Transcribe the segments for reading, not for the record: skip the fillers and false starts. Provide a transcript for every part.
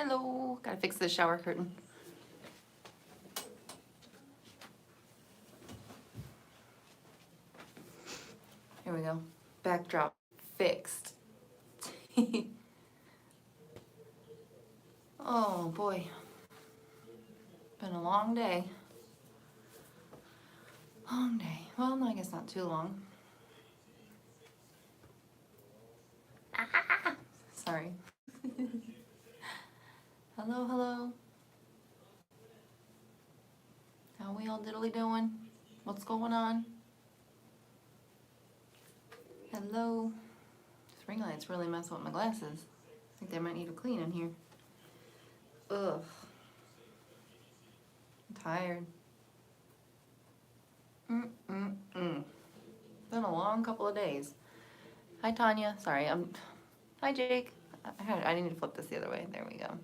Hello, gotta fix the shower curtain. Here we go. Backdrop fixed. Oh boy. Been a long day. Long day. Well, no, I guess not too long. Ah! Sorry. Hello, hello. How we all diddly doing? What's going on? Hello. This ring light's really messing with my glasses. I think they might need a clean in here. Ugh. I'm tired. Been a long couple of days. Hi, Tanya. Sorry, Hi, Jake. I need to flip this the other way. There we go.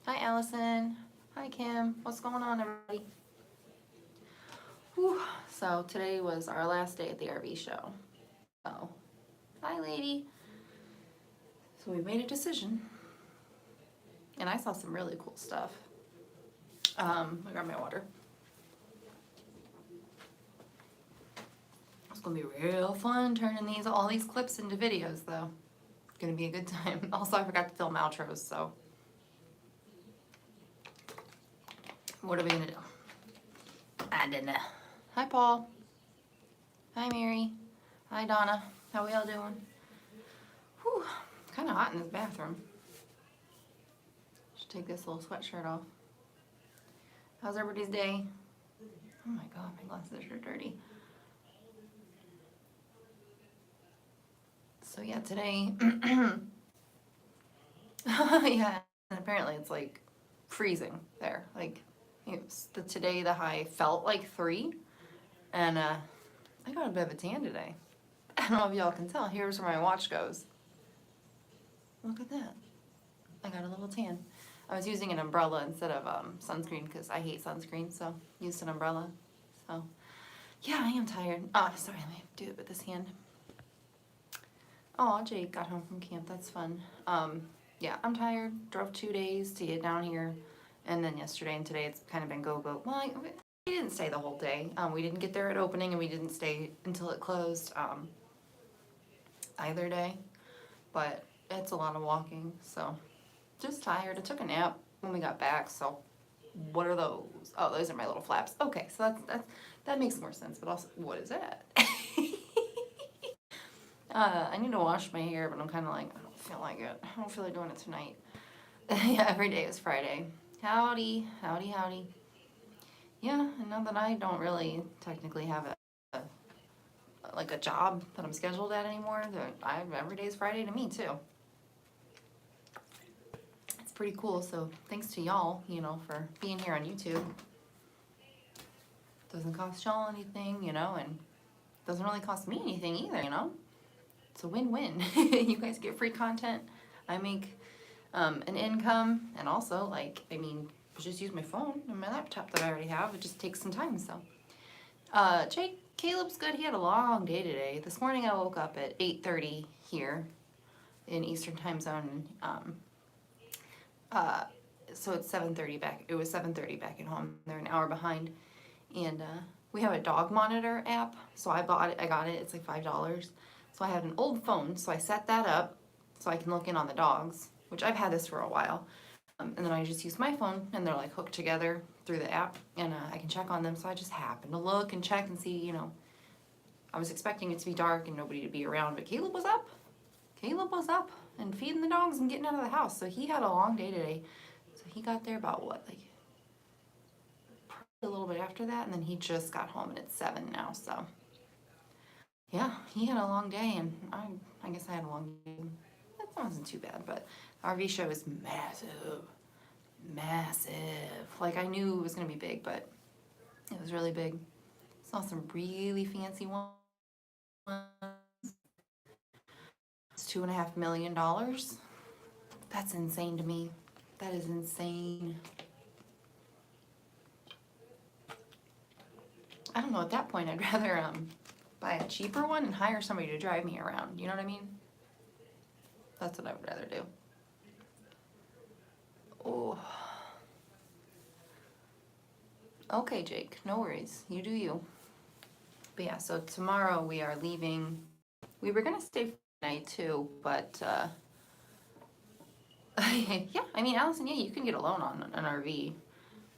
Hi, Allison. Hi, Kim. What's going on, everybody? Whew. So today was our last day at the RV show. So, hi, lady. So we made a decision, and I saw some really cool stuff. I grabbed my water. It's gonna be real fun turning all these clips into videos, though. It's gonna be a good time. Also, I forgot to film outros, so what are we gonna do? I don't know. Hi, Paul. Hi, Mary. Hi, Donna. How we all doing? Whew, it's kind of hot in this bathroom. Should take this little sweatshirt off. How's everybody's day? Oh my god, my glasses are dirty. So yeah, today, yeah, and apparently it's like freezing there. Like, today the high felt like 3, and I got a bit of a tan today. I don't know if y'all can tell. Here's where my watch goes. Look at that. I got a little tan. I was using an umbrella instead of sunscreen because I hate sunscreen, so used an umbrella. So yeah, I am tired. Sorry, let me do it with this hand. Oh, Jake got home from camp. That's fun. Yeah, I'm tired. Drove 2 days to get down here, and then yesterday and today it's kind of been go. Well, we didn't stay the whole day. We didn't get there at opening, and we didn't stay until it closed either day. But it's a lot of walking, so just tired. I took a nap when we got back. So what are those? Oh, those are my little flaps. Okay, so that makes more sense. But also, what is that? I need to wash my hair, but I'm kind of like, I don't feel like it. I don't feel like doing it tonight. Yeah, every day is Friday. Howdy, howdy, howdy. Yeah, and now that I don't really technically have a job that I'm scheduled at anymore, every day is Friday to me too. It's pretty cool. So thanks to y'all, for being here on YouTube. Doesn't cost y'all anything, and doesn't really cost me anything either, It's a win-win. You guys get free content. I make an income, and also, just use my phone and my laptop that I already have. It just takes some time, so. Caleb's good. He had a long day today. This morning I woke up at 8:30 here in Eastern Time Zone. So it's 7:30 back. It was 7:30 back at home. They're an hour behind. And we have a dog monitor app, so I got it. It's like $5. So I had an old phone, so I set that up so I can look in on the dogs, which I've had this for a while. And then I just use my phone, and they're like hooked together through the app, and I can check on them. So I just happened to look and check and see, I was expecting it to be dark and nobody to be around, but Caleb was up. Caleb was up and feeding the dogs and getting out of the house. So he had a long day today. So he got there about a little bit after that, and then he just got home, and it's 7 now. So yeah, he had a long day, and I guess I had a long day. That wasn't too bad, but RV show is massive. Like, I knew it was gonna be big, but it was really big. Saw some really fancy ones. It's $2.5 million. That's insane to me. That is insane. I don't know, at that point I'd rather buy a cheaper one and hire somebody to drive me around. You know what I mean? That's what I would rather do. Oh. Okay, Jake, no worries. You do you. But yeah, so tomorrow we are leaving. We were gonna stay for the night too, but yeah, I mean, Allison, yeah, you can get a loan on an RV,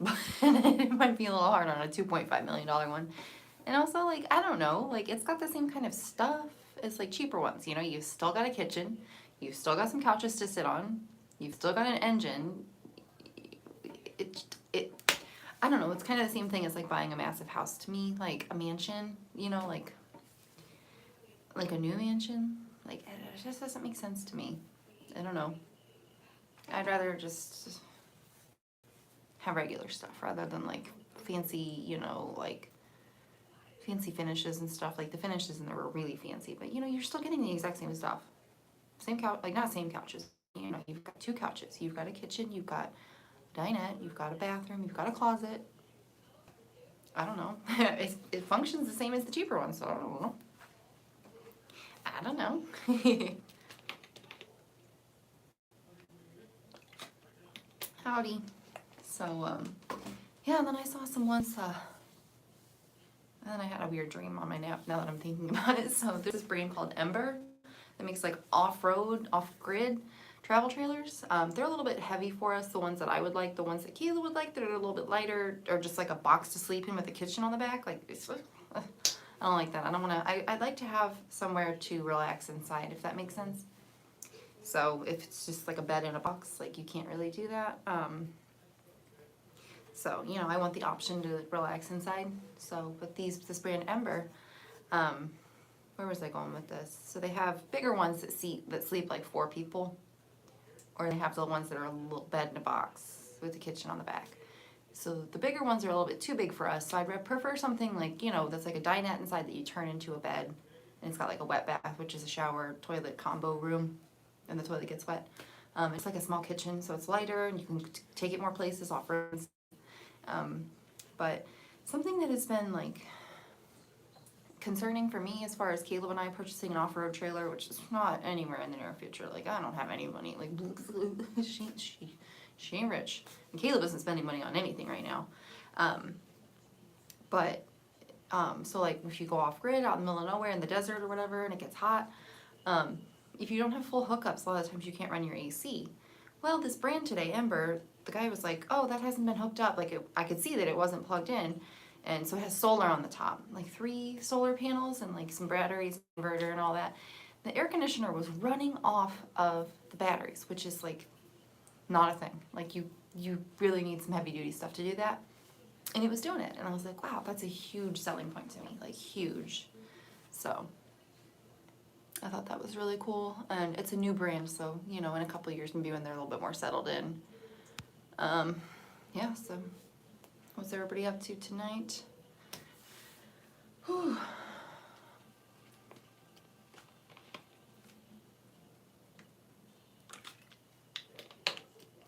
but it might be a little hard on a $2.5 million one. And also, like, I don't know, like, it's got the same kind of stuff as like cheaper ones. You know, you've still got a kitchen, you've still got some couches to sit on, you've still got an engine. It, I don't know, it's kind of the same thing as like buying a massive house to me, like a mansion, you know, like a new mansion. Like, it just doesn't make sense to me. I don't know. I'd rather just have regular stuff rather than like fancy, you know, like fancy finishes and stuff. Like the finishes in there were really fancy, but you know, you're still getting the exact same stuff. Same couch, like not same couches. You know, you've got two couches, you've got a kitchen, you've got a dinette, you've got a bathroom, you've got a closet. I don't know. It functions the same as the cheaper one, so I don't know. I don't know. Howdy. So, yeah, and then I saw some ones, and then I had a weird dream on my nap now that I'm thinking about it. So there's this brand called Ember that makes like off-road, off-grid travel trailers. They're a little bit heavy for us, the ones that I would like, the ones that Kayla would like that are a little bit lighter, or just like a box to sleep in with a kitchen on the back. Like, it's, I don't like that. I don't want to, I'd like to have somewhere to relax inside, if that makes sense. So if it's just like a bed in a box, like you can't really do that. So, you know, I want the option to relax inside. So with this brand Ember, where was I going with this? So they have bigger ones that sleep like 4 people, or they have the ones that are a little bed in a box with a kitchen on the back. So the bigger ones are a little bit too big for us. So I'd prefer something like, you know, that's like a dinette inside that you turn into a bed, and it's got like a wet bath, which is a shower toilet combo room, and the toilet gets wet. It's like a small kitchen, so it's lighter and you can take it more places, off roads. But something that has been like concerning for me as far as Caleb and I purchasing an off-road trailer, which is not anywhere in the near future. Like, I don't have any money. Like, she ain't rich. And Caleb isn't spending money on anything right now. So like if you go off-grid out in the middle of nowhere in the desert or whatever and it gets hot, if you don't have full hookups, a lot of times you can't run your AC. Well, this brand today, Ember, the guy was like, oh, that hasn't been hooked up. Like, I could see that it wasn't plugged in. And so it has solar on the top, like 3 solar panels and like some batteries, inverter and all that. The air conditioner was running off of the batteries, which is like not a thing. Like you really need some heavy duty stuff to do that. And it was doing it. And I was like, wow, that's a huge selling point to me, like huge. So I thought that was really cool. And it's a new brand, so, you know, in a couple of years, maybe when they're a little bit more settled in. Yeah, so what's everybody up to tonight? Whew.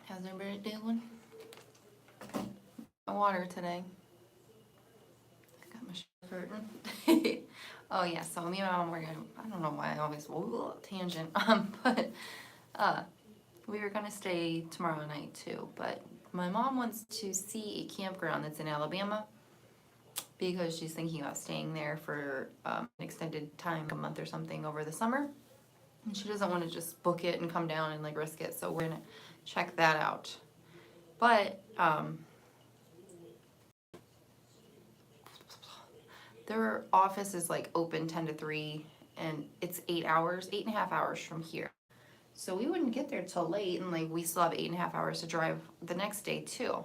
How's everybody doing? My water today. I got my shirt hurting. Oh yeah, so me and my mom were gonna, I don't know why I always, tangent, but we were gonna stay tomorrow night too, but my mom wants to see a campground that's in Alabama because she's thinking about staying there for an extended time, a month or something over the summer. And she doesn't want to just book it and come down and like risk it, so we're gonna check that out. But their office is like open 10 to 3 and it's 8.5 hours from here. So we wouldn't get there till late, and like we still have 8.5 hours to drive the next day too.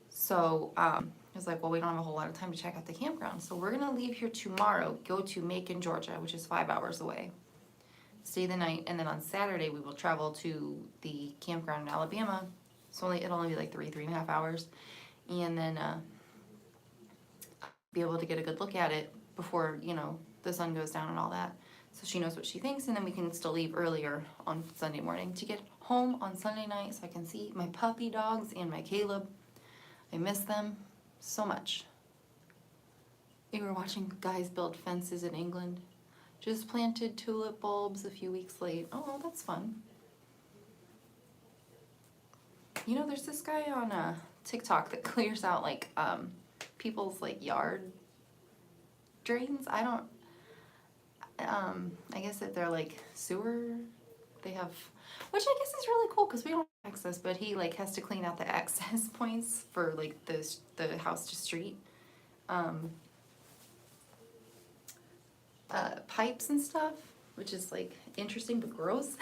So I was like, well, we don't have a whole lot of time to check out the campground. So we're gonna leave here tomorrow, go to Macon, Georgia, which is 5 hours away. Stay the night, and then on Saturday we will travel to the campground in Alabama. So it'll only be like 3.5 hours, and then be able to get a good look at it before, you know, the sun goes down and all that. So she knows what she thinks, and then we can still leave earlier on Sunday morning to get home on Sunday night so I can see my puppy dogs and my Caleb. I miss them so much. We were watching guys build fences in England. Just planted tulip bulbs a few weeks late. Oh, that's fun. You know, there's this guy on TikTok that clears out like people's like yard drains. I guess if they're like sewer, they have, which I guess is really cool because we don't have access, but he like has to clean out the access points for like the house to street pipes and stuff, which is like interesting but gross.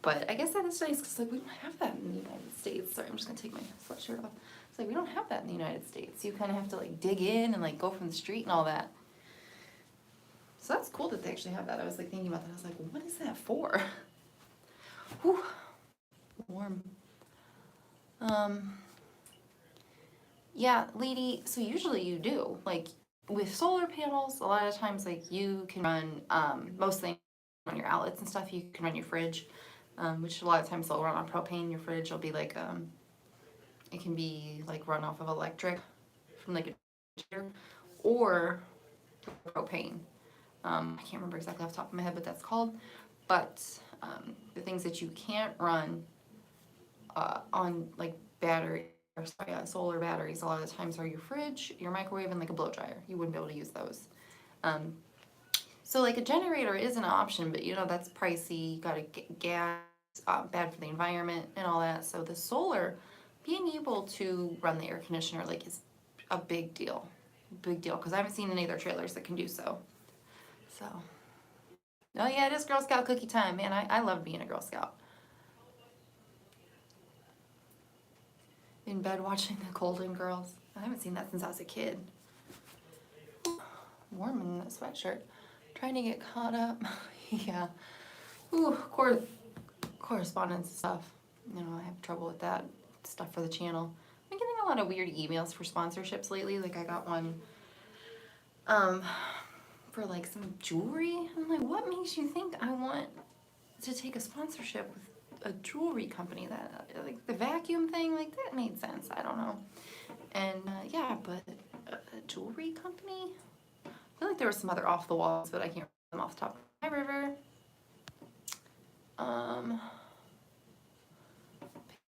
But I guess that is nice because like we don't have that in the United States. Sorry, I'm just gonna take my sweatshirt off. It's like we don't have that in the United States. You kind of have to like dig in and like go from the street and all that. So that's cool that they actually have that. I was like thinking about that. I was like, what is that for? Whew. Warm. Yeah, lady, so usually you do. Like with solar panels, a lot of times like you can run most things on your outlets and stuff. You can run your fridge, which a lot of times they'll run on propane. Your fridge will be like it can be like run off of electric from like a generator or propane. I can't remember exactly off the top of my head what that's called, but the things that you can't run on like battery or solar batteries a lot of the times are your fridge, your microwave, and like a blow dryer. You wouldn't be able to use those. So like a generator is an option, but you know that's pricey. You gotta get gas, bad for the environment and all that. So the solar, being able to run the air conditioner like is a big deal, because I haven't seen any of their trailers that can do so. So, oh yeah, it is Girl Scout cookie time, man. I love being a Girl Scout. In bed watching the Golden Girls. I haven't seen that since I was a kid. Warm in that sweatshirt. Trying to get caught up. Yeah. Ooh, correspondence and stuff. You know, I have trouble with that stuff for the channel. I'm getting a lot of weird emails for sponsorships lately. Like I got one for like some jewelry. I'm like, what makes you think I want to take a sponsorship with a jewelry company? That like the vacuum thing, like that made sense. I don't know. And yeah, but a jewelry company? I feel like there were some other off the walls, but I can't remember them off the top of my river.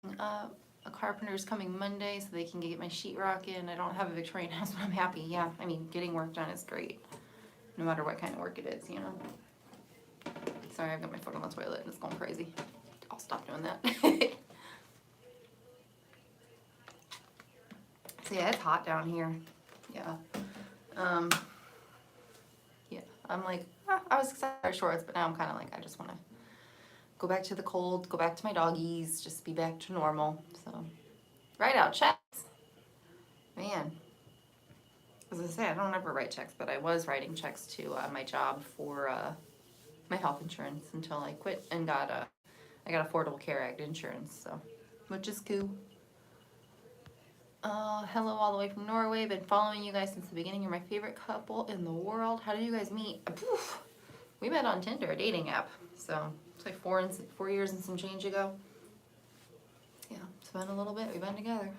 Picking up a carpenter's coming Monday so they can get my sheetrock in. I don't have a Victorian house, but I'm happy. Yeah, I mean, getting work done is great. No matter what kind of work it is, you know. Sorry, I've got my foot on the toilet and it's going crazy. I'll stop doing that. So yeah, it's hot down here. Yeah. Yeah, I'm like, I was excited for shorts, but now I'm kind of like, I just want to go back to the cold, go back to my doggies, just be back to normal. So, write out checks. Man. As I say, I don't ever write checks, but I was writing checks to my job for my health insurance until I quit and I got Affordable Care Act insurance, so, which is cool. Hello all the way from Norway. Been following you guys since the beginning. You're my favorite couple in the world. How did you guys meet? Poof. We met on Tinder, a dating app. So it's like 4 years and some change ago. Yeah, it's been a little bit. We've been together.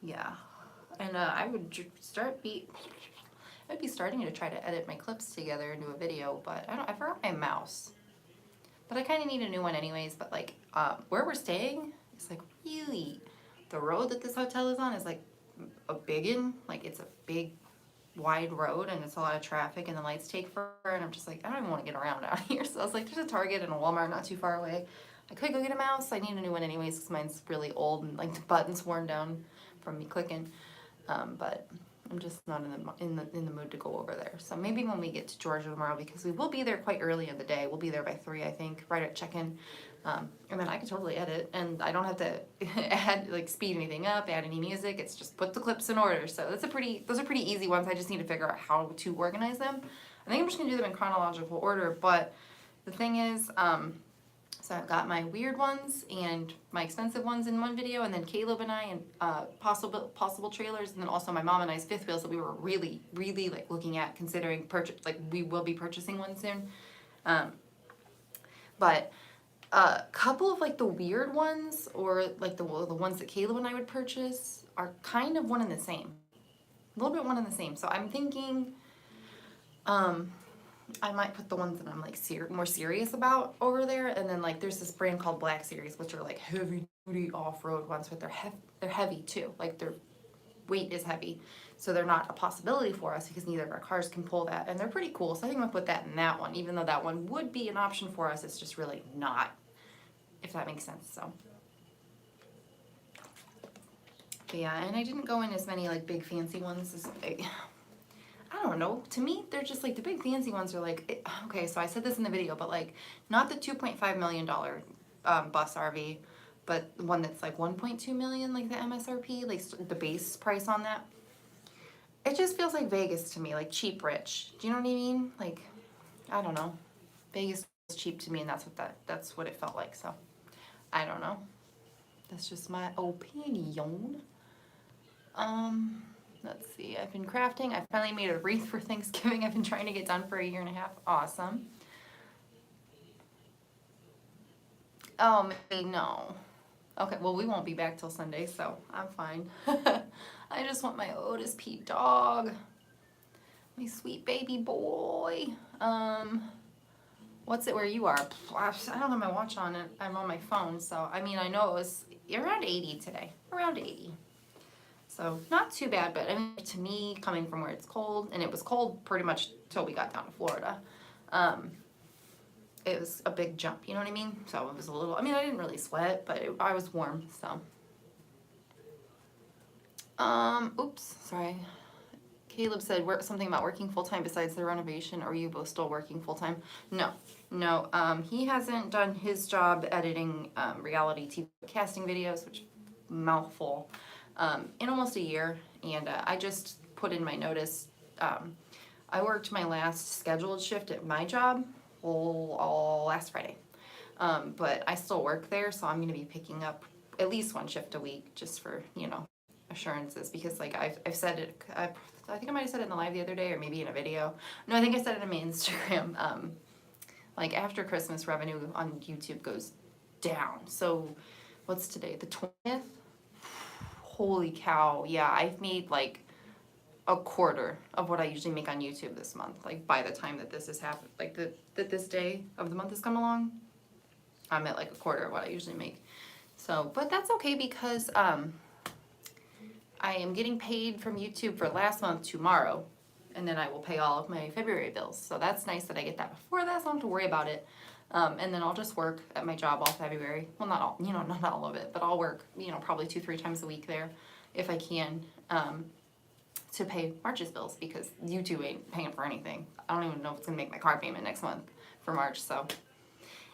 Yeah, and I'd be starting to try to edit my clips together into a video, but I forgot my mouse. But I kind of need a new one anyways, but like, where we're staying is like really, the road that this hotel is on is like a biggin, like it's a big, wide road and it's a lot of traffic and the lights take forever and I'm just like, I don't even want to get around out here. So I was like, there's a Target and a Walmart not too far away. I could go get a mouse. I need a new one anyways because mine's really old and like the button's worn down from me clicking. But I'm just not in the mood to go over there. So maybe when we get to Georgia tomorrow, because we will be there quite early in the day. We'll be there by 3, I think, right at check-in. And then I can totally edit, and I don't have to add like speed anything up, add any music. It's just put the clips in order. So those are pretty easy ones. I just need to figure out how to organize them. I think I'm just gonna do them in chronological order. But the thing is, so I've got my weird ones and my expensive ones in one video, and then Caleb and I and possible trailers, and then also my mom and I's fifth wheels that we were really like looking at considering purchase. Like we will be purchasing one soon. But a couple of like the weird ones or like the ones that Caleb and I would purchase are kind of one and the same. A little bit one and the same. So I'm thinking I might put the ones that I'm like more serious about over there, and then like there's this brand called Black Series, which are like heavy duty off-road ones, but they're heavy too. Like their weight is heavy, so they're not a possibility for us because neither of our cars can pull that, and they're pretty cool. So I think I'm gonna put that in that one, even though that one would be an option for us. It's just really not, if that makes sense. So. But yeah, and I didn't go in as many like big fancy ones as I don't know. To me, they're just like the big fancy ones are like, okay, so I said this in the video, but like not the $2.5 million bus RV, but the one that's like 1.2 million, like the MSRP, like the base price on that. It just feels like Vegas to me, like cheap rich. Do you know what I mean? Like, I don't know. Vegas is cheap to me, and that's what it felt like. So, I don't know. That's just my opinion. Let's see, I've been crafting. I finally made a wreath for Thanksgiving. I've been trying to get done for 1.5 years. Awesome. Oh, maybe no. Okay, well, we won't be back till Sunday, so I'm fine. I just want my Otis Pete dog. My sweet baby boy. What's it where you are? I don't have my watch on it. I'm on my phone, so, I mean, I know it was around 80 today. Around 80. So not too bad, but I mean, to me, coming from where it's cold, and it was cold pretty much till we got down to Florida, it was a big jump, you know what I mean? So it was a little, I mean, I didn't really sweat, but I was warm, so. Oops, sorry. Caleb said something about working full-time besides the renovation. Are you both still working full-time? No, he hasn't done his job editing reality TV casting videos, which mouthful. In almost a year, and I just put in my notice. I worked my last scheduled shift at my job all last Friday, but I still work there, so I'm going to be picking up at least one shift a week just for, you know, assurances, because like I've said it, I think I might have said it in the live the other day, or maybe in a video. No, I think I said it on my Instagram. Like after Christmas, revenue on YouTube goes down. So what's today, the 20th? Holy cow, yeah, I've made like a quarter of what I usually make on YouTube this month. Like by the time that this has happened, like that this day of the month has come along, I'm at like a quarter of what I usually make. So, but that's okay, because I am getting paid from YouTube for last month tomorrow, and then I will pay all of my February bills. So that's nice that I get that before that, so I don't have to worry about it. And then I'll just work at my job all February. Well, not all, you know, not all of it, but I'll work, you know, probably 2-3 times a week there if I can, to pay March's bills, because YouTube ain't paying for anything. I don't even know if it's gonna make my car payment next month for March. So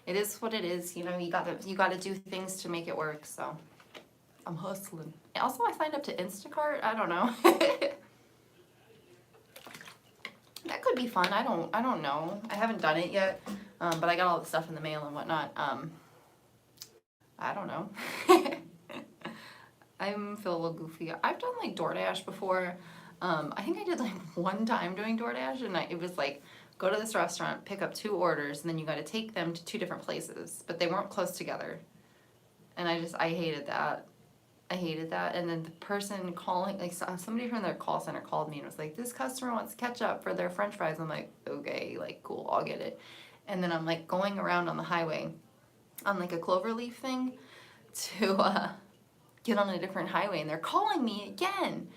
it is what it is. You know, you gotta do things to make it work. So I'm hustling. Also, I signed up to Instacart. I don't know. That could be fun. I don't know. I haven't done it yet, but I got all the stuff in the mail and whatnot. I don't know. I feel a little goofy. I've done like DoorDash before. I think I did like one time doing DoorDash, and it was like, go to this restaurant, pick up 2 orders, and then you got to take them to 2 different places, but they weren't close together. And I hated that. I hated that. And then the person calling, like somebody from their call center called me and was like, this customer wants ketchup for their french fries. I'm like, okay, like cool, I'll get it. And then I'm like going around on the highway on like a cloverleaf thing to get on a different highway, and they're calling me again.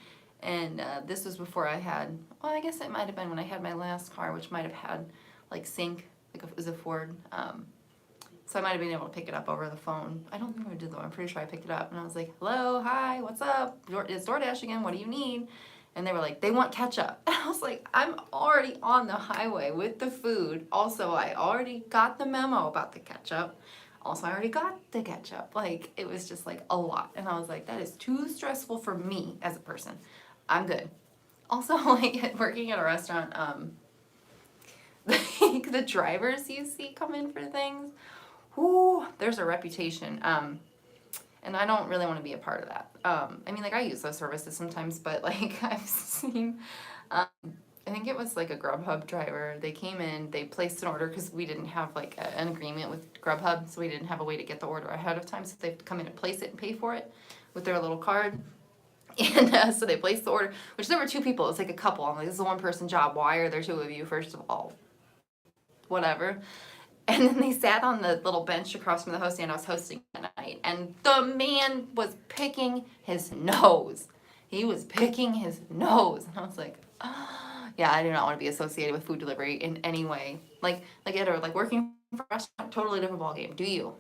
And this was before I had, well, I guess it might have been when I had my last car, which might have had like sync, like it was a Ford. So I might have been able to pick it up over the phone. I don't think I did though. I'm pretty sure I picked it up. And I was like, hello, hi, what's up? It's DoorDash again. What do you need? And they were like, they want ketchup. And I was like, I'm already on the highway with the food. Also, I already got the memo about the ketchup. Also, I already got the ketchup. Like, it was just like a lot. And I was like, that is too stressful for me as a person. I'm good. Also, like working at a restaurant, the drivers you see come in for things, whoo, there's a reputation. And I don't really want to be a part of that. I mean, like, I use those services sometimes, but like I've seen, I think it was like a Grubhub driver. They came in, they placed an order because we didn't have like an agreement with Grubhub, so we didn't have a way to get the order ahead of time. So they have to come in and place it and pay for it with their little card. And so they placed the order, which there were 2 people. It was like a couple. I'm like, this is a 1-person job. Why are there 2 of you, first of all? whatever. And then they sat on the little bench across from the host stand I was hosting that night. And the man was picking his nose. He was picking his nose. And I was like, oh, yeah, I do not want to be associated with food delivery in any way. Like it or like working for a restaurant, totally different ballgame. Do you?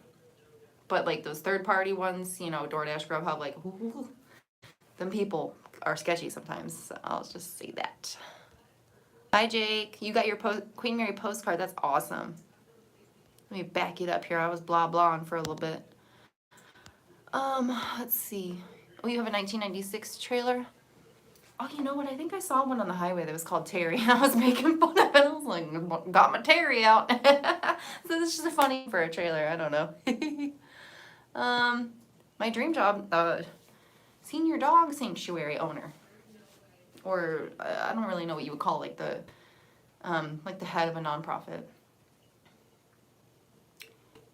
But like those third party ones, you know, DoorDash, Grubhub, like, ooh, them people are sketchy sometimes. So I'll just say that. Bye, Jake. You got your Queen Mary postcard. That's awesome. Let me back it up here. I was blah blahing for a little bit. Let's see. Oh, you have a 1996 trailer? Oh, you know what? I think I saw one on the highway that was called Terry. I was making fun of it. I was like, got my Terry out. So this is just funny for a trailer. I don't know. My dream job, senior dog sanctuary owner. Or I don't really know what you would call like the head of a nonprofit.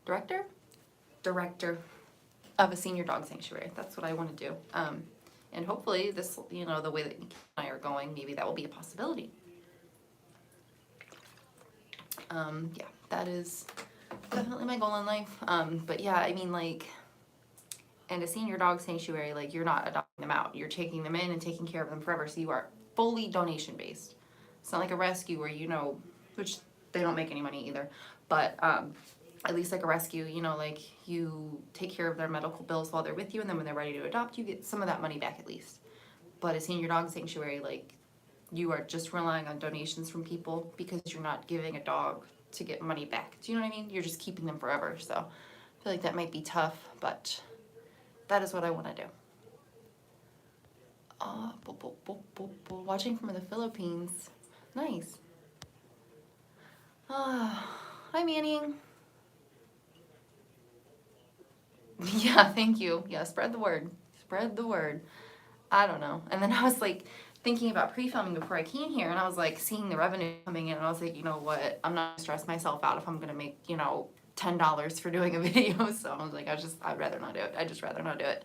Director of a senior dog sanctuary. That's what I want to do. And hopefully this, you know, the way that Nikki and I are going, maybe that will be a possibility. Yeah, that is definitely my goal in life. But yeah, I mean, like, and a senior dog sanctuary, like, you're not adopting them out. You're taking them in and taking care of them forever. So you are fully donation based. It's not like a rescue where, you know, which they don't make any money either. But at least like a rescue, you know, like you take care of their medical bills while they're with you, and then when they're ready to adopt, you get some of that money back at least. But a senior dog sanctuary, like, you are just relying on donations from people because you're not giving a dog to get money back. Do you know what I mean? You're just keeping them forever. So I feel like that might be tough, but that is what I want to do. Watching from the Philippines. Nice. Hi, Manning. Yeah, thank you. Yeah, spread the word. Spread the word. I don't know. And then I was like thinking about pre-filming before I came here, and I was like seeing the revenue coming in, and I was like, you know what? I'm not gonna stress myself out if I'm gonna make, you know, $10 for doing a video. So I was like, I'd rather not do it. I'd just rather not do it.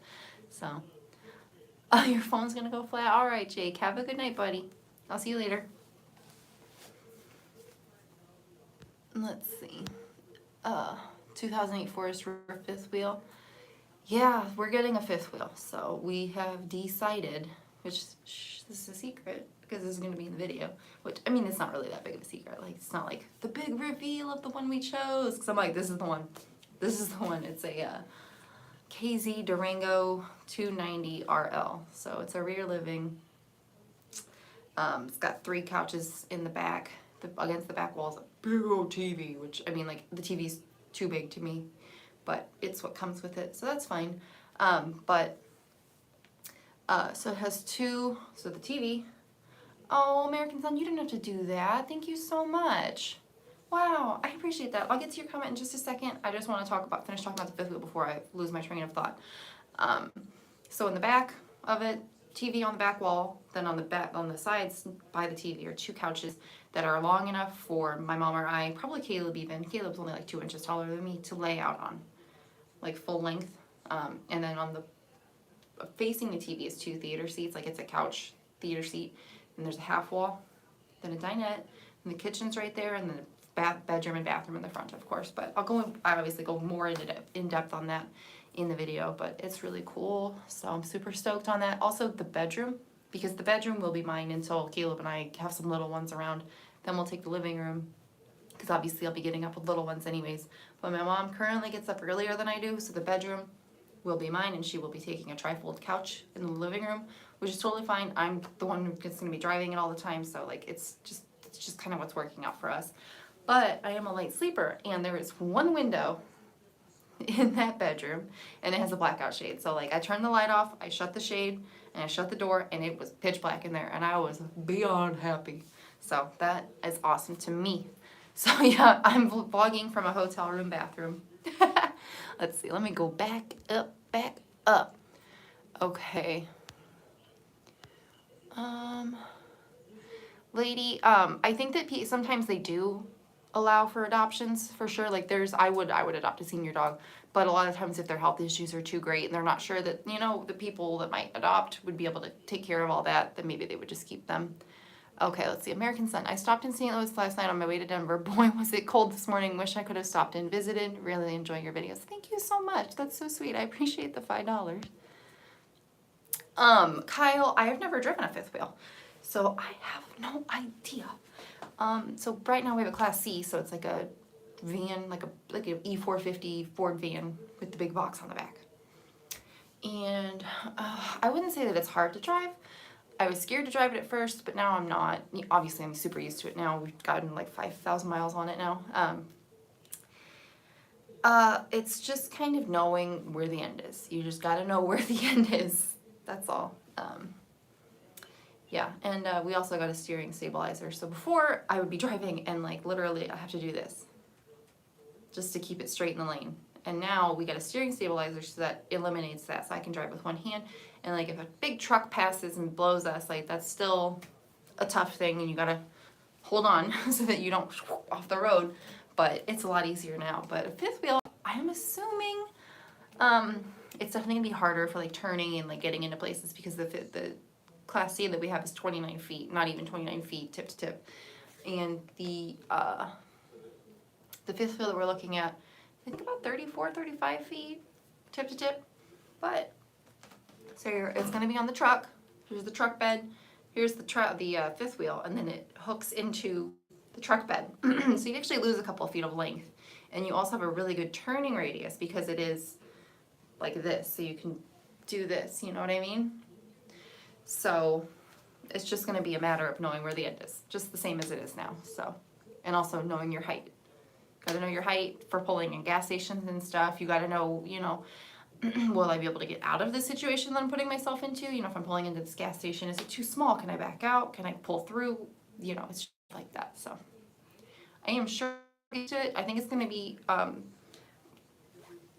So, oh, your phone's gonna go flat. All right, Jake. Have a good night, buddy. I'll see you later. Let's see. 2008 Forest River fifth wheel. Yeah, we're getting a fifth wheel. So we have decided, which this is a secret because this is going to be in the video, which, I mean, it's not really that big of a secret. Like, it's not like the big reveal of the one we chose. Because I'm like, this is the one. This is the one. It's a KZ Durango 290 RL. So it's a rear living. It's got 3 couches in the back. Against the back wall is a big old TV, which, I mean, like, the TV's too big to me, but it's what comes with it, so that's fine. So it has 2, so the TV. Oh, American Sun, you didn't have to do that. Thank you so much. Wow, I appreciate that. I'll get to your comment in just a second. I just want to finish talking about the fifth wheel before I lose my train of thought. So in the back of it, TV on the back wall, then on the sides by the TV are 2 couches that are long enough for my mom or I, probably Caleb even. Caleb's only like 2 inches taller than me, to lay out on, like full length. And then on the facing the TV is 2 theater seats, like it's a couch theater seat. And there's a half wall, then a dinette, and the kitchen's right there, and then a bedroom and bathroom in the front, of course. But I obviously go more in depth on that in the video, but it's really cool. So I'm super stoked on that. Also the bedroom, because the bedroom will be mine until Caleb and I have some little ones around. Then we'll take the living room, because obviously I'll be getting up with little ones anyways. But my mom currently gets up earlier than I do, so the bedroom will be mine, and she will be taking a trifold couch in the living room, which is totally fine. I'm the one who's going to be driving it all the time, so like it's just kind of what's working out for us. But I am a light sleeper, and there is one window in that bedroom, and it has a blackout shade. So like I turned the light off, I shut the shade, and I shut the door, and it was pitch black in there, and I was beyond happy. So that is awesome to me. So yeah, I'm vlogging from a hotel room bathroom. Let's see, let me go back up. Okay. Lady, I think that sometimes they do allow for adoptions for sure. Like I would adopt a senior dog, but a lot of times if their health issues are too great and they're not sure that, you know, the people that might adopt would be able to take care of all that, then maybe they would just keep them. Okay, let's see. American Sun. I stopped in St. Louis last night on my way to Denver. Boy, was it cold this morning. Wish I could have stopped and visited. Really enjoying your videos. Thank you so much. That's so sweet. I appreciate the $5. Kyle, I have never driven a fifth wheel, so I have no idea. So right now we have a Class C, so it's like a van, like a E450 Ford van with the big box on the back. And I wouldn't say that it's hard to drive. I was scared to drive it at first, but now I'm not. Obviously, I'm super used to it now. We've gotten like 5,000 miles on it now. It's just kind of knowing where the end is. You just gotta know where the end is. That's all. Yeah, and we also got a steering stabilizer. So before, I would be driving and like literally I have to do this just to keep it straight in the lane. And now we got a steering stabilizer, so that eliminates that, so I can drive with one hand. And like if a big truck passes and blows us, like that's still a tough thing, and you gotta hold on so that you don't off the road. But it's a lot easier now. But a fifth wheel, I'm assuming it's definitely gonna be harder for like turning and like getting into places, because the Class C that we have is 29 feet, not even 29 feet tip to tip. And the fifth wheel that we're looking at, I think about 34, 35 feet tip to tip. But so it's going to be on the truck. Here's the truck bed. Here's the fifth wheel, and then it hooks into the truck bed. So you actually lose a couple of feet of length, and you also have a really good turning radius because it is like this. So you can do this. You know what I mean? So it's just going to be a matter of knowing where the end is, just the same as it is now. So, and also knowing your height. Got to know your height for pulling in gas stations and stuff. You got to know, you know, will I be able to get out of the situation that I'm putting myself into? You know, if I'm pulling into this gas station, is it too small? Can I back out? Can I pull through? You know, it's just like that. So I am sure to it. I think it's going to be a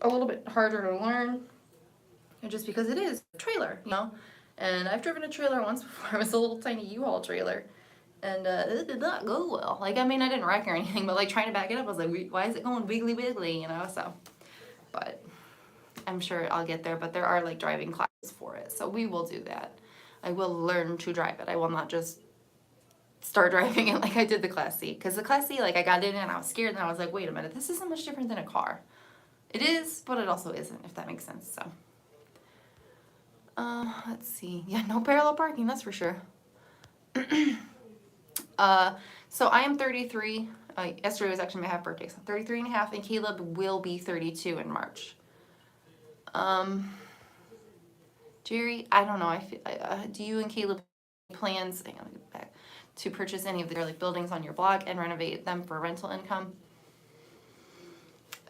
little bit harder to learn, just because it is a trailer, you know. And I've driven a trailer once before. It was a little tiny U-Haul trailer. And it did not go well. Like, I mean, I didn't wreck or anything, but like trying to back it up, I was like, why is it going wiggly wiggly, you know? So, but I'm sure I'll get there. But there are like driving classes for it, so we will do that. I will learn to drive it. I will not just start driving it like I did the Class C. Because the Class C, like I got in and I was scared, and I was like, wait a minute, this isn't much different than a car. It is, but it also isn't, if that makes sense. So, let's see. Yeah, no parallel parking, that's for sure. So I am 33. Yesterday was actually my half birthday, so I'm 33 and a half, and Caleb will be 32 in March. Jerry, I don't know. Do you and Caleb plans, hang on, let me get back, to purchase any of the like buildings on your block and renovate them for rental income?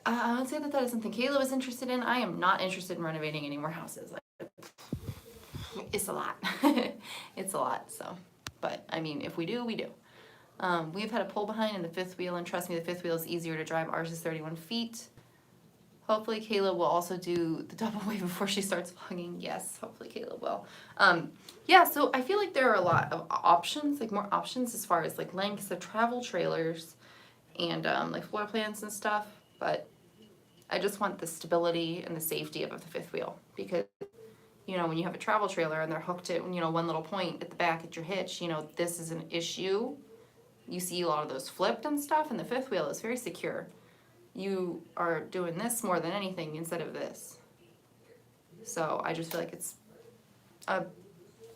I would say that is something Caleb is interested in. I am not interested in renovating any more houses. Like, it's a lot. It's a lot. So, but I mean, if we do, we do. We've had a pull behind in the fifth wheel, and trust me, the fifth wheel is easier to drive. Ours is 31 feet. Hopefully Caleb will also do the double wave before she starts vlogging. Yes, hopefully Caleb will. Yeah, so I feel like there are a lot of options, like more options as far as like lengths of travel trailers and like floor plans and stuff. But I just want the stability and the safety of the fifth wheel, because you know, when you have a travel trailer and they're hooked at, you know, one little point at the back at your hitch, you know, this is an issue. You see a lot of those flipped and stuff, and the fifth wheel is very secure. You are doing this more than anything instead of this. So I just feel like it's a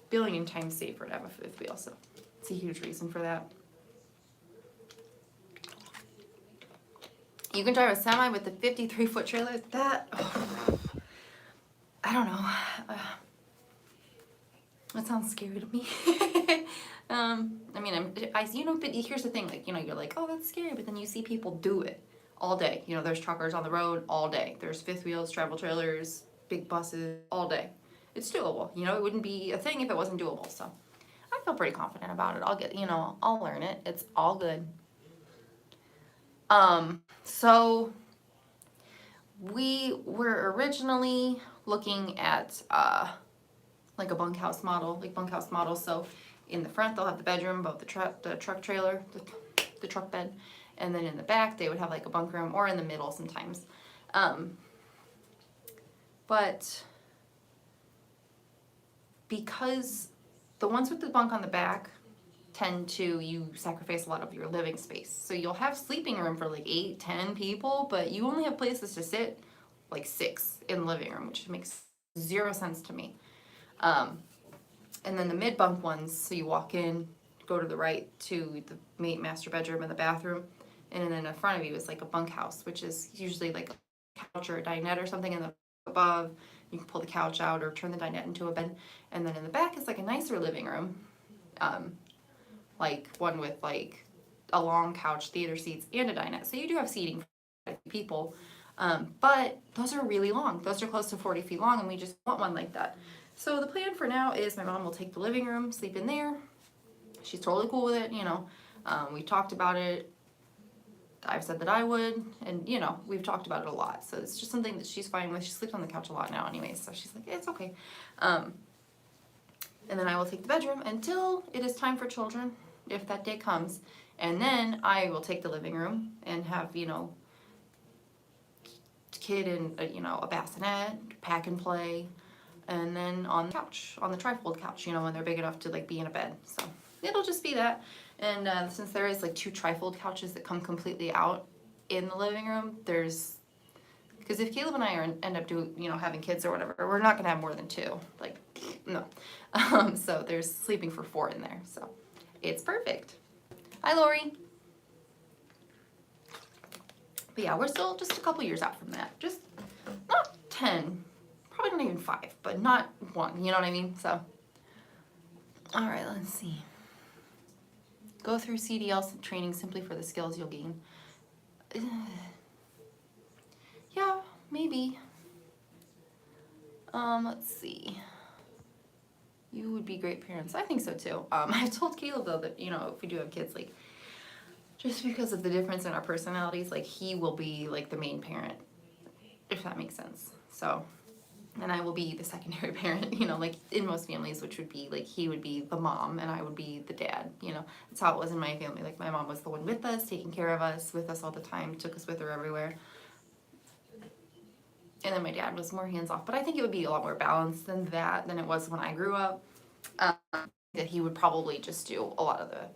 billion times safer to have a fifth wheel, so it's a huge reason for that. You can drive a semi with the 53-foot trailer. That, oh, I don't know. That sounds scary to me. I mean, you know, but here's the thing, like, you know, you're like, oh, that's scary, but then you see people do it all day. You know, there's truckers on the road all day. There's fifth wheels, travel trailers, big buses all day. It's doable. You know, it wouldn't be a thing if it wasn't doable. So I feel pretty confident about it. I'll learn it. It's all good. So we were originally looking at like a bunkhouse model. So in the front they'll have the bedroom above the truck trailer, the truck bed, and then in the back they would have like a bunk room, or in the middle sometimes. But because the ones with the bunk on the back tend to, you sacrifice a lot of your living space. So you'll have sleeping room for like 8, 10 people, but you only have places to sit like 6 in the living room, which makes zero sense to me. And then the mid-bunk ones, so you walk in, go to the right to the master bedroom and the bathroom, and then in front of you is like a bunkhouse, which is usually like a couch or a dinette or something, and then above you can pull the couch out or turn the dinette into a bed, and then in the back is like a nicer living room, like one with like a long couch, theater seats, and a dinette. So you do have seating for people, but those are really long. Those are close to 40 feet long, and we just want one like that. So the plan for now is my mom will take the living room, sleep in there. She's totally cool with it, you know. We talked about it. I've said that I would, and you know, we've talked about it a lot. So it's just something that she's fine with. She sleeps on the couch a lot now anyway, so she's like, it's okay. And then I will take the bedroom until it is time for children, if that day comes. And then I will take the living room and have, you know, kid in, you know, a bassinet, pack and play. And then on the couch, on the trifold couch, you know, when they're big enough to like be in a bed. So it'll just be that. And since there is like 2 trifold couches that come completely out in the living room, there's, because if Caleb and I end up doing, you know, having kids or whatever, we're not gonna have more than 2. Like, no. So there's sleeping for 4 in there. So it's perfect. Hi, Lori. But yeah, we're still just a couple years out from that. Just not 10. Probably not even 5, but not 1, you know what I mean? So, all right, let's see. Go through CDL training simply for the skills you'll gain. Yeah, maybe. Let's see. You would be great parents. I think so too. I've told Caleb though that, you know, if we do have kids, like, just because of the difference in our personalities, like, he will be like the main parent, if that makes sense. So, and I will be the secondary parent, you know, like in most families, which would be like he would be the mom and I would be the dad, you know. That's how it was in my family. Like my mom was the one with us, taking care of us, with us all the time, took us with her everywhere. And then my dad was more hands-off, but I think it would be a lot more balanced than that than it was when I grew up. That he would probably just do a lot of the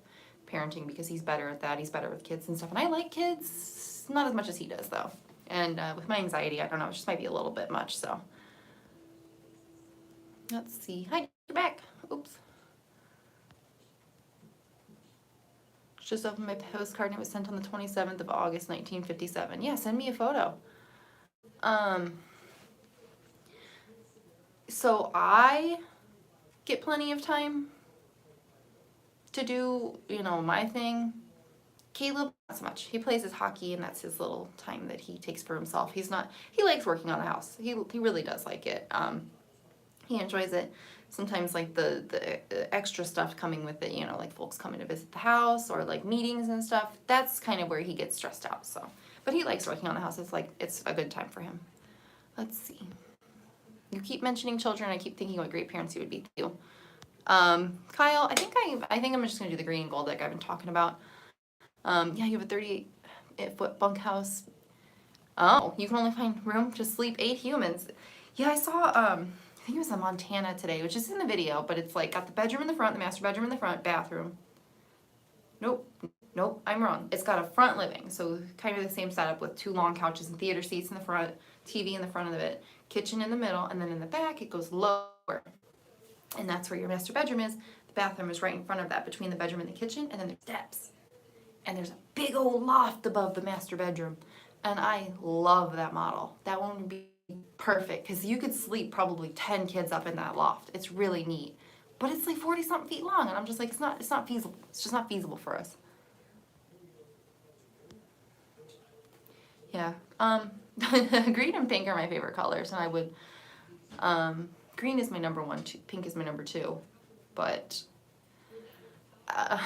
parenting because he's better at that. He's better with kids and stuff. And I like kids, not as much as he does though. And with my anxiety, I don't know, it just might be a little bit much, so. Let's see. Hi, you're back. Oops. Just opened my postcard and it was sent on the 27th of August, 1957. Yeah, send me a photo. So I get plenty of time to do, you know, my thing. Caleb, not so much. He plays his hockey and that's his little time that he takes for himself. He likes working on the house. He really does like it. He enjoys it. Sometimes like the extra stuff coming with it, you know, like folks coming to visit the house or like meetings and stuff, that's kind of where he gets stressed out. So, but he likes working on the house. It's like, it's a good time for him. Let's see. You keep mentioning children. I keep thinking what great parents you would be too. Kyle, I think I'm just gonna do the green and gold like I've been talking about. Yeah, you have a 38-foot bunkhouse. Oh, you can only find room to sleep 8 humans. Yeah, I saw, I think it was in Montana today, which is in the video, but it's like got the bedroom in the front, the master bedroom in the front, bathroom. Nope, I'm wrong. It's got a front living, so kind of the same setup with 2 long couches and theater seats in the front, TV in the front of it, kitchen in the middle, and then in the back it goes lower. And that's where your master bedroom is. The bathroom is right in front of that, between the bedroom and the kitchen, and then there's steps. And there's a big old loft above the master bedroom. And I love that model. That one would be perfect because you could sleep probably 10 kids up in that loft. It's really neat. But it's like 40-something feet long, and I'm just like, it's not feasible. It's just not feasible for us. Yeah. Green and pink are my favorite colors, and I would, green is my number 1, pink is my number 2, but I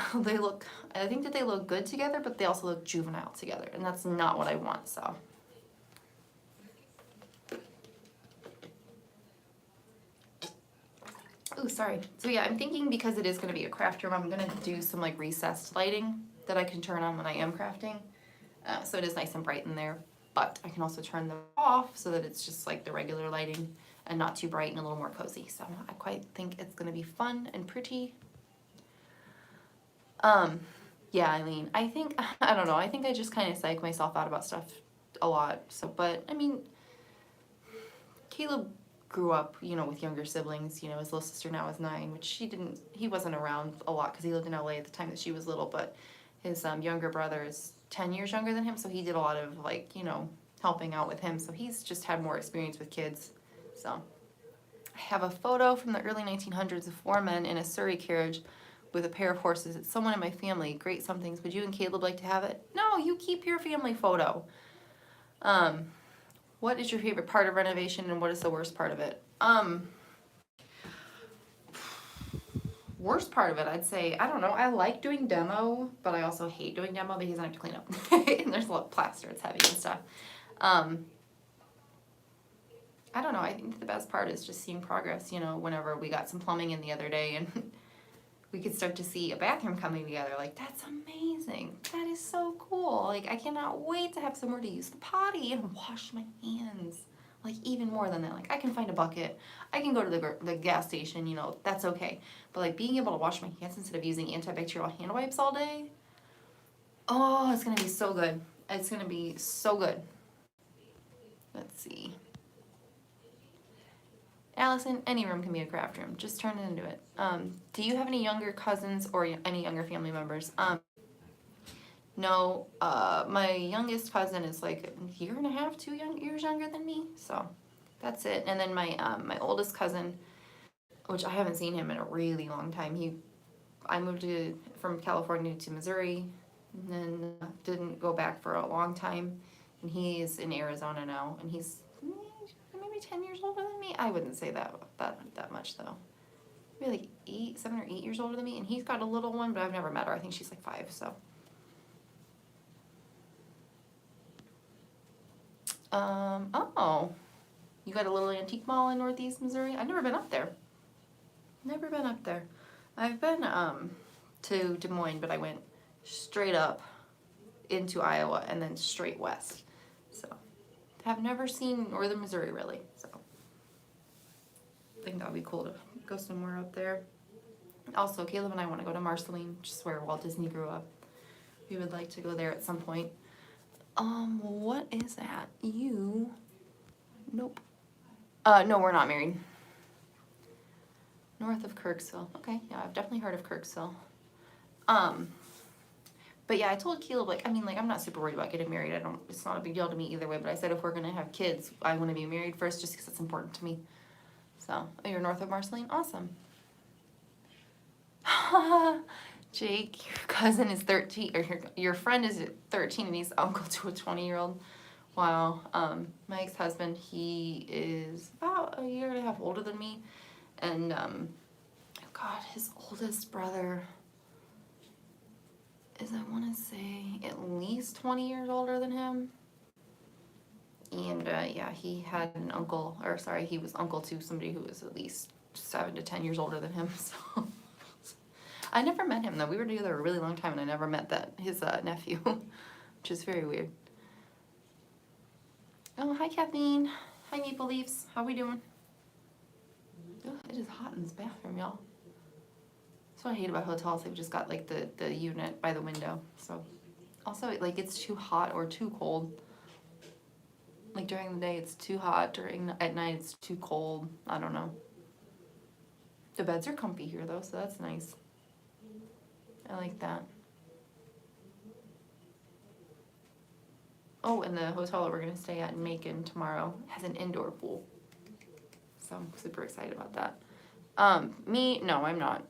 think that they look good together, but they also look juvenile together, and that's not what I want, so. Oh, sorry. So yeah, I'm thinking because it is going to be a craft room, I'm going to do some like recessed lighting that I can turn on when I am crafting. So it is nice and bright in there, but I can also turn them off so that it's just like the regular lighting and not too bright and a little more cozy. So I quite think it's going to be fun and pretty. Yeah, I mean, I think, I don't know, I think I just kind of psych myself out about stuff a lot. So, but, I mean, Caleb grew up, with younger siblings. His little sister now is 9, which he wasn't around a lot because he lived in LA at the time that she was little, but his younger brother is 10 years younger than him, so he did a lot of, helping out with him. So he's just had more experience with kids. So, I have a photo from the early 1900s of 4 men in a Surrey carriage with a pair of horses. It's someone in my family. Great somethings. Would you and Caleb like to have it? No, you keep your family photo. What is your favorite part of renovation and what is the worst part of it? Worst part of it, I'd say, I don't know. I like doing demo, but I also hate doing demo because I have to clean up. And there's a lot of plaster. It's heavy and stuff. I don't know. I think the best part is just seeing progress. Whenever we got some plumbing in the other day and we could start to see a bathroom coming together. Like, that's amazing. That is so cool. Like, I cannot wait to have somewhere to use the potty and wash my hands. Like, even more than that. Like, I can find a bucket. I can go to the gas station, that's okay. But, like, being able to wash my hands instead of using antibacterial hand wipes all day, oh, it's going to be so good. It's going to be so good. Let's see. Allison, any room can be a craft room. Just turn it into it. Do you have any younger cousins or any younger family members? No. My youngest cousin is like a year and a half, 2 years younger than me. So that's it. And then my oldest cousin, which I haven't seen him in a really long time. I moved from California to Missouri, and then didn't go back for a long time. And he's in Arizona now, and he's maybe 10 years older than me. I wouldn't say that much though. Maybe like 7 or 8 years older than me, and he's got a little one, but I've never met her. I think she's like 5. So, oh, you got a little antique mall in Northeast Missouri? I've never been up there. Never been up there. I've been to Des Moines, but I went straight up into Iowa and then straight west. So, have never seen northern Missouri really. So, I think that would be cool to go somewhere up there. Also, Caleb and I want to go to Marceline, which is where Walt Disney grew up. We would like to go there at some point. What is that? Nope. No, we're not married. North of Kirksville. Okay, yeah, I've definitely heard of Kirksville. But yeah, I told Caleb, I'm not super worried about getting married. It's not a big deal to me either way, but I said if we're gonna have kids, I want to be married first just because it's important to me. So, you're north of Marceline? Awesome. Jake, your cousin is 13, or your friend is 13 and he's uncle to a 20-year-old. Wow. My ex-husband, he is about a year and a half older than me. And, God, his oldest brother is, I want to say, at least 20 years older than him. And, yeah, he had an uncle, he was uncle to somebody who was at least 7 to 10 years older than him, so. I never met him, though. We were together a really long time, and I never met his nephew, which is very weird. Oh, hi, Kathleen. Hi, Maple Leafs. How we doing? Oh, it is hot in this bathroom, y'all. That's what I hate about hotels. They've just got, the unit by the window, so. Also, it's too hot or too cold. Like, during the day, it's too hot. At night, it's too cold. I don't know. The beds are comfy here, though, so that's nice. I like that. Oh, and the hotel that we're going to stay at in Macon tomorrow has an indoor pool. So I'm super excited about that. No, I'm not.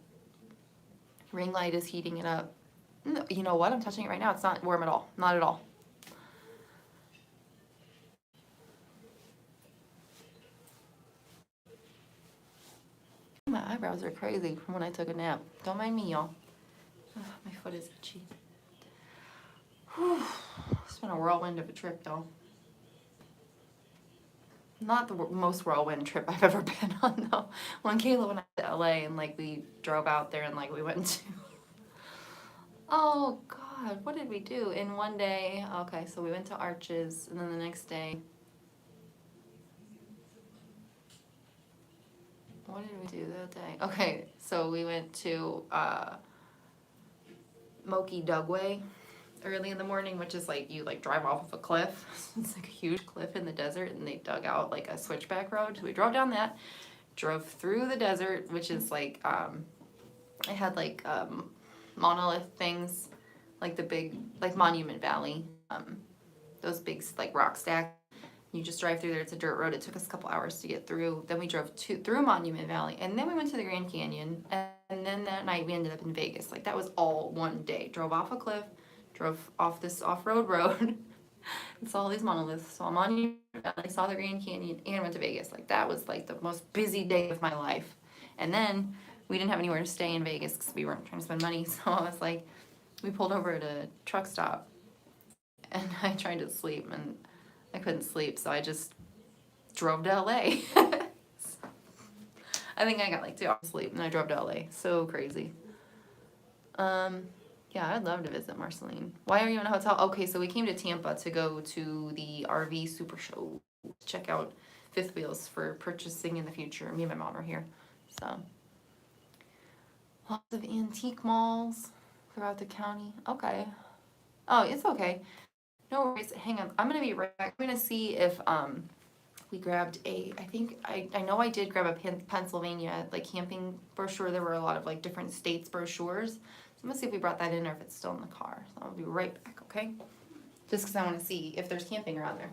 Ring light is heating it up. No, you know what? I'm touching it right now. It's not warm at all. Not at all. My eyebrows are crazy from when I took a nap. Don't mind me, y'all. My foot is itchy. Whew. It's been a whirlwind of a trip, though. Not the most whirlwind trip I've ever been on, though. When Kayla went to LA and, we drove out there and, we went to... Oh, God, what did we do? In one day, okay, so we went to Arches, and then the next day... What did we do that day? Okay, so we went to, Moki Dugway early in the morning, which is like you like drive off of a cliff. It's like a huge cliff in the desert, and they dug out like a switchback road. So we drove down that, drove through the desert, which is like it had like monolith things, like the big like Monument Valley, those big like rock stacks. You just drive through there. It's a dirt road. It took us a couple hours to get through. Then we drove through Monument Valley, and then we went to the Grand Canyon. And then that night we ended up in Vegas. Like that was all one day. Drove off a cliff, drove off this off-road road, and saw all these monoliths. Saw Monument Valley, saw the Grand Canyon, and went to Vegas. Like that was like the most busy day of my life. And then we didn't have anywhere to stay in Vegas because we weren't trying to spend money. So I was like, we pulled over at a truck stop, and I tried to sleep, and I couldn't sleep, so I just drove to LA. I think I got like 2 hours of sleep, and I drove to LA. So crazy. Yeah, I'd love to visit Marceline. Why are you in a hotel? Okay, so we came to Tampa to go to the RV Super Show. Check out fifth wheels for purchasing in the future. Me and my mom are here. So, lots of antique malls throughout the county. Okay. Oh, it's okay. No worries. Hang on. I'm gonna be right back. I'm gonna see if we grabbed I know I did grab a Pennsylvania like camping brochure. There were a lot of like different states brochures. So I'm gonna see if we brought that in or if it's still in the car. So I'll be right back, okay? Just because I want to see if there's camping around there.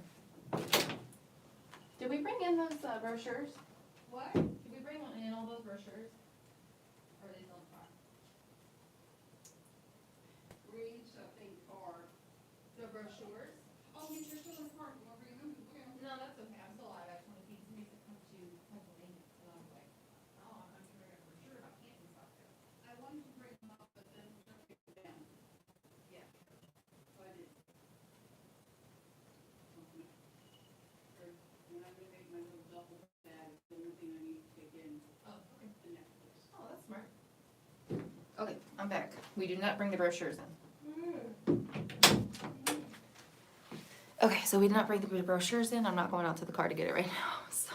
Did we bring in those brochures? What? Did we bring in all those brochures? Or are they still in the car? Read something or The brochures? oh, yes, you're still in the car. You want to bring them? Okay. No, that's okay. I'm still alive. I just want to see some music come to Pennsylvania. And I was like, oh, I'm sure I got a brochure about camping stuff there. I wanted to bring them up, but then something down. Yeah. So I did. Okay. And I'm gonna make my little duffel bag, the only thing I need to take in Oh, okay. the Netflix. Oh, that's smart. Okay, I'm back. We did not bring the brochures in. Okay, so we did not bring the brochures in. I'm not going out to the car to get it right now. So,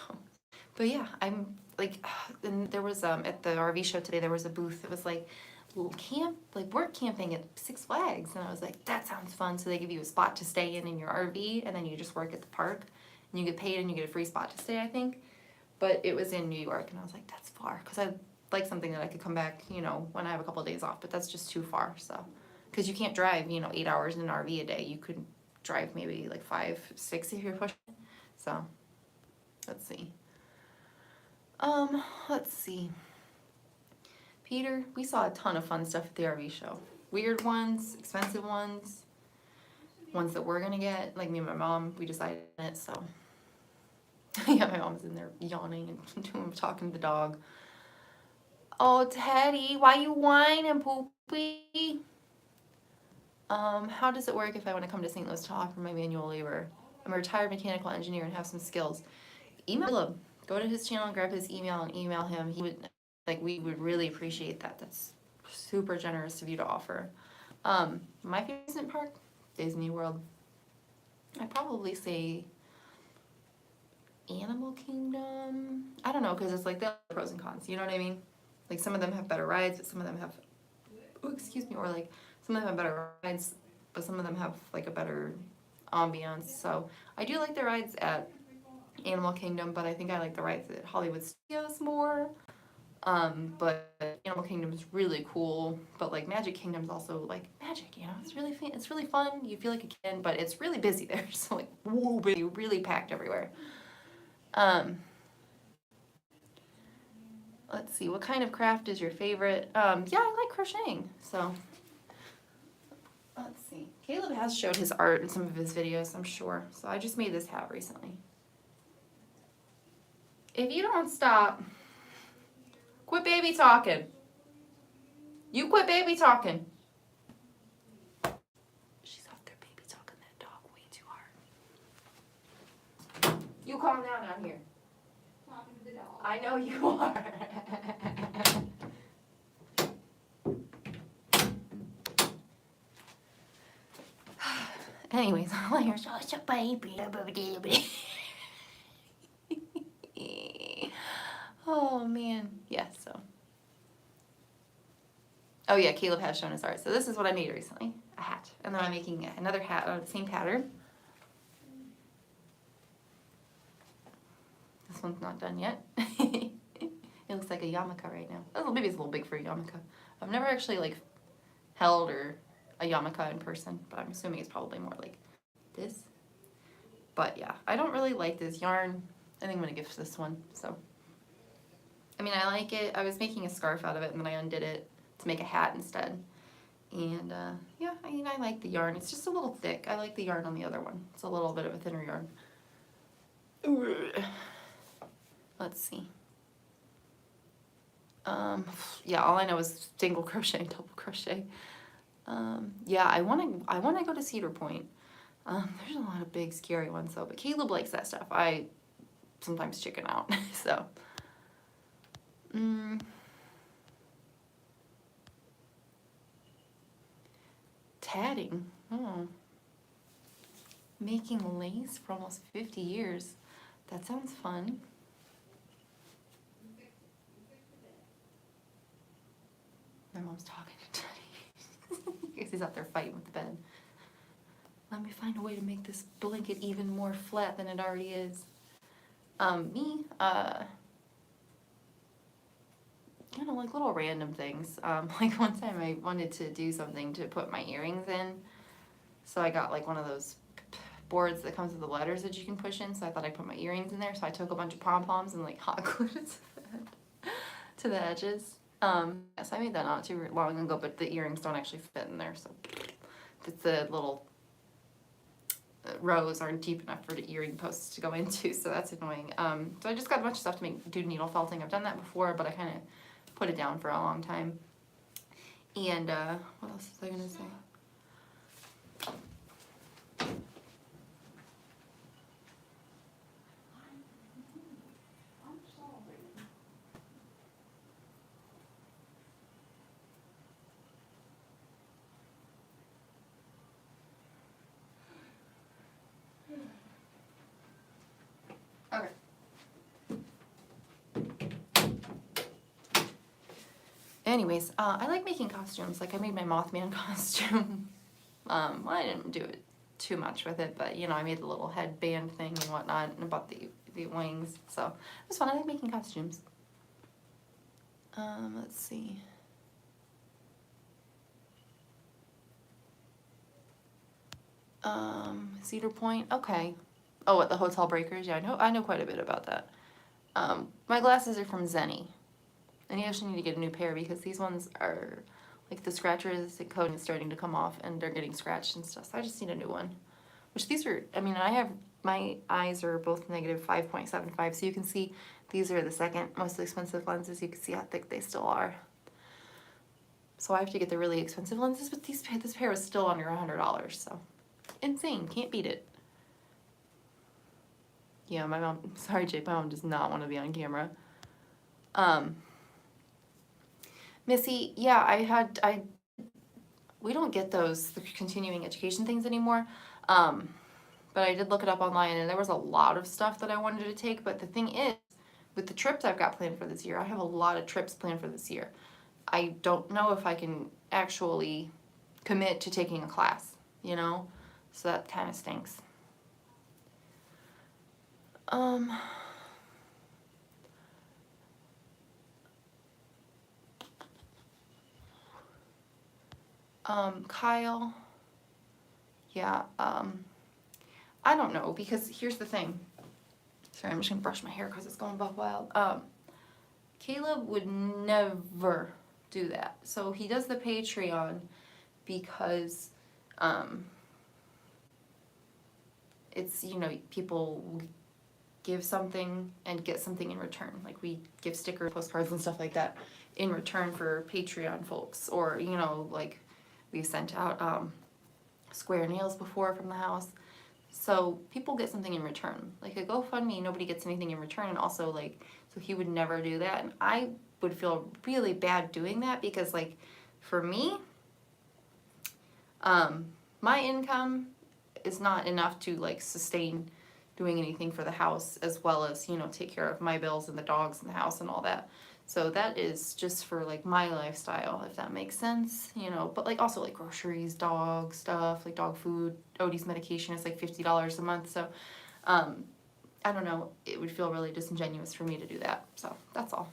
but yeah, I'm like, and there was at the RV show today there was a booth. It was like work camping at Six Flags, and I was like, that sounds fun. So they give you a spot to stay in your RV, and then you just work at the park, and you get paid, and you get a free spot to stay, I think. But it was in New York, and I was like, that's far, because I like something that I could come back, when I have a couple of days off. But that's just too far. So, because you can't drive, 8 hours in an RV a day. You could drive maybe like 5, 6 if you're pushing. So, let's see. Let's see. Peter, we saw a ton of fun stuff at the RV show. Weird ones, expensive ones that we're gonna get. Like me and my mom, we decided on it, so. Yeah, my mom's in there yawning and talking to the dog. Oh, Teddy, why you whining, poopy? How does it work if I want to come to St. Louis to offer my manual labor? I'm a retired mechanical engineer and have some skills. Email him. Go to his channel and grab his email and email him. We would really appreciate that. That's super generous of you to offer. My favorite amusement park, Disney World. I'd probably say Animal Kingdom. I don't know, because it's like the pros and cons. You know what I mean? Like some of them have better rides, but some of them have, or like some of them have better rides, but some of them have like a better ambiance. So I do like the rides at Animal Kingdom, but I think I like the rides at Hollywood Studios more. But Animal Kingdom is really cool, but like Magic Kingdom's also like magic, it's really fun. You feel like a kid, but it's really busy there. So like, whoa, busy, really packed everywhere. Let's see, what kind of craft is your favorite? Yeah, I like crocheting, so. Let's see. Caleb has showed his art in some of his videos, I'm sure. So I just made this hat recently. If you don't stop, quit baby talking. You quit baby talking. She's out there baby talking that dog way too hard. You calm down out here. Talking to the dog. I know you are. Anyways, you're such a baby. Oh man, yeah. So. Oh yeah, Caleb has shown his art. So this is what I made recently, a hat. And then I'm making another hat on the same pattern. This one's not done yet. It looks like a yarmulke right now. Oh, maybe it's a little big for a yarmulke. I've never actually like held or a yarmulke in person, but I'm assuming it's probably more like this. But yeah, I don't really like this yarn. I think I'm gonna gift this one. So, I mean, I like it. I was making a scarf out of it, and then I undid it to make a hat instead. And yeah, I mean, I like the yarn. It's just a little thick. I like the yarn on the other one. It's a little bit of a thinner yarn. Let's see. Yeah, all I know is single crochet and double crochet. Yeah, I wanna go to Cedar Point. There's a lot of big scary ones though, but Caleb likes that stuff. I sometimes chicken out, so. Tatting, oh. Making lace for almost 50 years. That sounds fun. My mom's talking to Teddy. Because he's out there fighting with the bed. Let me find a way to make this blanket even more flat than it already is. You know, like little random things. Like one time I wanted to do something to put my earrings in. So I got like one of those boards that comes with the letters that you can push in. So I thought I'd put my earrings in there. So I took a bunch of pom-poms and like hot glued it to the edges. Yes, I made that not too long ago, but the earrings don't actually fit in there. So the little rows aren't deep enough for the earring posts to go into, so that's annoying. So I just got a bunch of stuff to do needle felting. I've done that before, but I kind of put it down for a long time. And what else was I gonna say? Okay. Anyways, I like making costumes. Like I made my Mothman costume. Well, I didn't do it too much with it, but you know, I made the little headband thing and whatnot, and about the wings. So it was fun. I like making costumes. Let's see. Cedar Point. Okay. Oh, at the Hotel Breakers. Yeah, I know quite a bit about that. My glasses are from Zenny. And you actually need to get a new pair because these ones are, like the scratches and coating is starting to come off and they're getting scratched and stuff. So I just need a new one. Which these are, I mean, my eyes are both negative 5.75. So you can see these are the second most expensive lenses. You can see how thick they still are. So I have to get the really expensive lenses, but this pair was still under $100. So insane, can't beat it. Yeah, my mom, sorry Jake, my mom does not want to be on camera. Missy, yeah, we don't get the continuing education things anymore. But I did look it up online and there was a lot of stuff that I wanted to take. But the thing is, with the trips I've got planned for this year, I have a lot of trips planned for this year. I don't know if I can actually commit to taking a class, you know? So that kind of stinks. Kyle, yeah, I don't know, because here's the thing. Sorry, I'm just gonna brush my hair because it's going buck wild. Caleb would never do that. So he does the Patreon because, it's, you know, people give something and get something in return. Like we give stickers, postcards and stuff like that in return for Patreon folks. Or, you know, like we've sent out square nails before from the house. So people get something in return. Like a GoFundMe, nobody gets anything in return. And also like, so he would never do that. And I would feel really bad doing that because like for me, my income is not enough to like sustain doing anything for the house as well as, you know, take care of my bills and the dogs in the house and all that. So that is just for like my lifestyle, if that makes sense, you know, but like also like groceries, dog stuff, like dog food, Odie's medication is like $50 a month. So, I don't know, it would feel really disingenuous for me to do that. So that's all.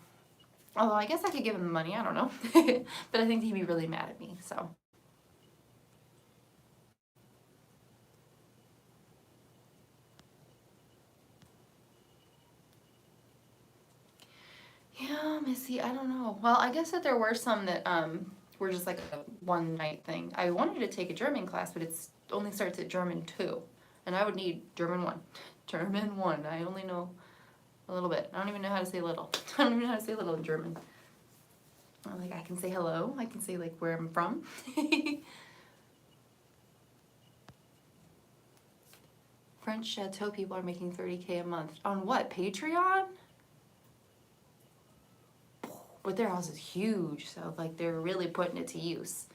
Although I guess I could give him the money, I don't know. But I think he'd be really mad at me, so. Yeah, Missy, I don't know. Well, I guess that there were some that were just like a one night thing. I wanted to take a German class, but it's only starts at German 2. And I would need German 1. German 1. I only know a little bit. I don't even know how to say little. I don't even know how to say little in German. Like I can say hello. I can say like where I'm from. French Chateau people are making $30K a month. On what? Patreon? But their house is huge, so like they're really putting it to use.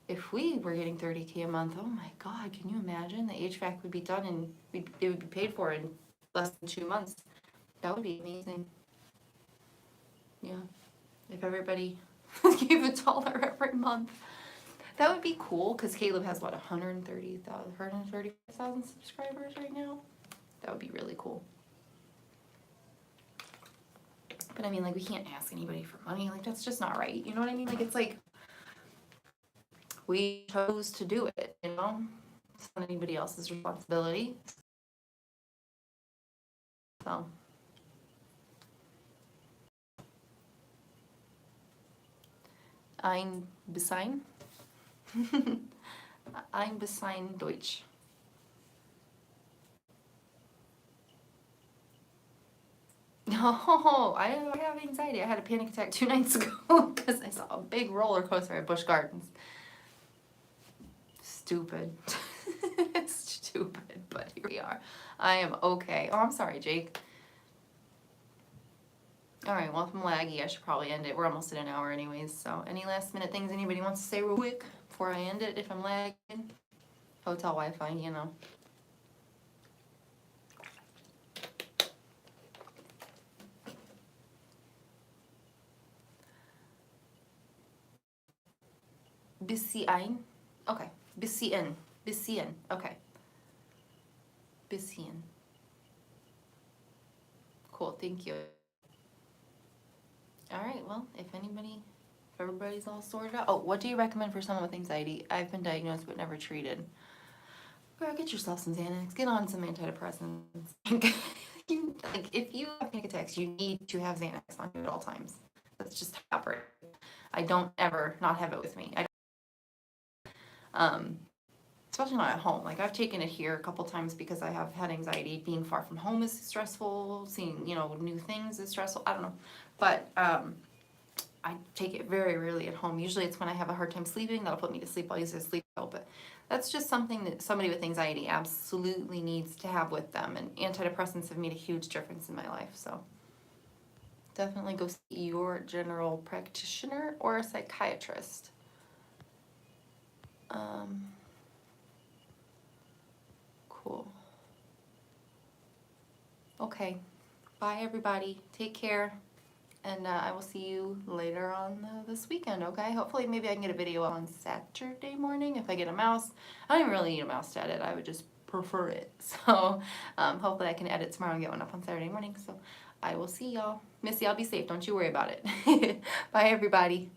If we were getting $30K a month, oh my God, can you imagine? The HVAC would be done and it would be paid for in less than 2 months. That would be amazing. Yeah, if everybody gave $1 every month. That would be cool, because Caleb has, what, 130,000 subscribers right now? That would be really cool. But I mean, like, we can't ask anybody for money. Like, that's just not right. You know what I mean? Like, it's like, we chose to do it, you know? It's not anybody else's responsibility. So. Ein bisschen. Ein bisschen Deutsch. No, I have anxiety. I had a panic attack 2 nights ago because I saw a big roller coaster at Busch Gardens. Stupid. Stupid, but here we are. I am okay. Oh, I'm sorry, Jake. Alright, well, if I'm laggy, I should probably end it. We're almost at an hour anyways, so any last minute things anybody wants to say real quick before I end it if I'm lagging? Hotel Wi-Fi, you know. Bisschen. Okay. Bisschen. Bisschen. Okay. Bisschen. Cool, thank you. Alright, well, if everybody's all sorted out. Oh, what do you recommend for someone with anxiety? I've been diagnosed but never treated. Girl, get yourself some Xanax. Get on some antidepressants. Like, if you have panic attacks, you need to have Xanax on you at all times. That's just how I operate. I don't ever not have it with me. Especially not at home. Like, I've taken it here a couple times because I have had anxiety. Being far from home is stressful. Seeing, you know, new things is stressful. I don't know. But I take it very rarely at home. Usually it's when I have a hard time sleeping. That'll put me to sleep. I'll use it as a sleep pill. But that's just something that somebody with anxiety absolutely needs to have with them. And antidepressants have made a huge difference in my life. So definitely go see your general practitioner or a psychiatrist. Cool. Okay. Bye, everybody. Take care. And I will see you later on this weekend, okay? Hopefully, maybe I can get a video on Saturday morning if I get a mouse. I don't even really need a mouse to edit. I would just prefer it. So hopefully I can edit tomorrow and get one up on Saturday morning. So I will see y'all. Missy, I'll be safe. Don't you worry about it. Bye, everybody.